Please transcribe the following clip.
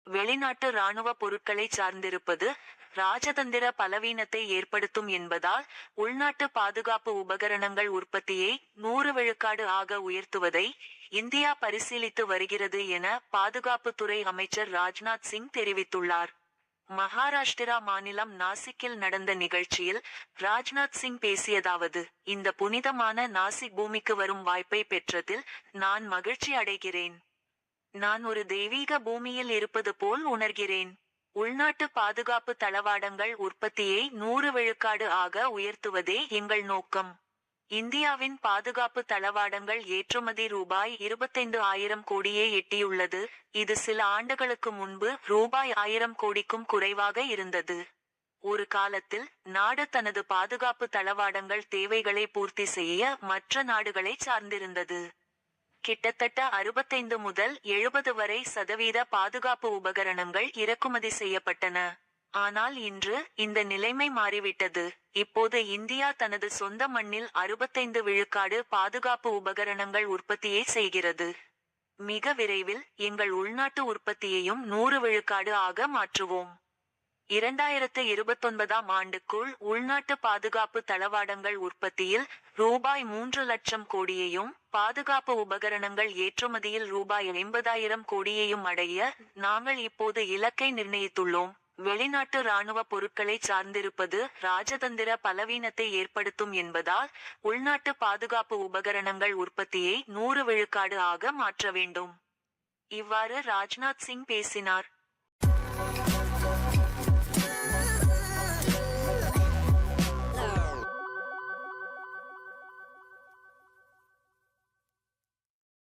வெளிநாட்டு இராணுவ பொருட்களை சார்ந்திருப்பது ராஜதந்திர பலவீனத்தை ஏற்படுத்தும் என்பதால் உள்நாட்டு பாதுகாப்பு உபகரணங்கள் உற்பத்தியை 100 விழுக்காடு ஆக உயர்த்துவதை இந்தியா பரிசீலித்து வருகிறது என பாதுகாப்புத்துறை அமைச்சர் ராஜ்நாத் சிங் தெரிவித்துள்ளார். மகாராஷ்டிரா மாநிலம் நாசிக்கில் நடந்த நிகழ்ச்சியில் ராஜ்நாத் சிங் பேசியதாவது: இந்த புனிதமான நாசிக் பூமிக்கு வரும் வாய்ப்பை பெற்றதில் நான் மகிழ்ச்சி அடைகிறேன். நான் ஒரு தெய்வீக பூமியில் இருப்பது போல் உணர்கிறேன். உள்நாட்டு பாதுகாப்பு தளவாடங்கள் உற்பத்தியை 100 விழுக்காடு ஆக உயர்த்துவதே எங்கள் நோக்கம். இந்தியாவின் பாதுகாப்பு தளவாடங்கள் ஏற்றுமதி ரூபாய் 25,000 கோடியே எட்டியுள்ளது. இது சில ஆண்டுகளுக்கு முன்பு ரூபாய் 1000 கோடிக்கும் குறைவாக இருந்தது. ஒரு காலத்தில் நாடு தனது பாதுகாப்பு தளவாடங்கள் தேவைகளை பூர்த்தி செய்ய மற்ற நாடுகளை சார்ந்திருந்தது. கிட்டத்தட்ட 65 முதல் 70 வரை சதவீத பாதுகாப்பு உபகரணங்கள் இறக்குமதி செய்யப்பட்டன. ஆனால் இன்று இந்த நிலைமை மாறிவிட்டது. இப்போது இந்தியா தனது சொந்த மண்ணில் 65 விழுக்காடு பாதுகாப்பு உபகரணங்கள் உற்பத்தியை செய்கிறது. மிக விரைவில் எங்கள் உள்நாட்டு உற்பத்தியையும் 100 விழுக்காடு ஆக மாற்றுவோம். 2029ஆம் ஆண்டுக்குள் உள்நாட்டு பாதுகாப்பு தளவாடங்கள் உற்பத்தியில் ரூபாய் 3 லட்சம் கோடியையும் பாதுகாப்பு உபகரணங்கள் ஏற்றுமதியில் ரூபாய் 50,000 கோடியையும் அடைய நாங்கள் இப்போது இலக்கை நிர்ணயித்துள்ளோம். வெளிநாட்டு இராணுவ பொருட்களை சார்ந்திருப்பது ராஜதந்திர பலவீனத்தை ஏற்படுத்தும் என்பதால் உள்நாட்டு பாதுகாப்பு உபகரணங்கள் உற்பத்தியை 100 விழுக்காடு ஆக மாற்ற வேண்டும். இவ்வாறு ராஜ்நாத் சிங் பேசினார்.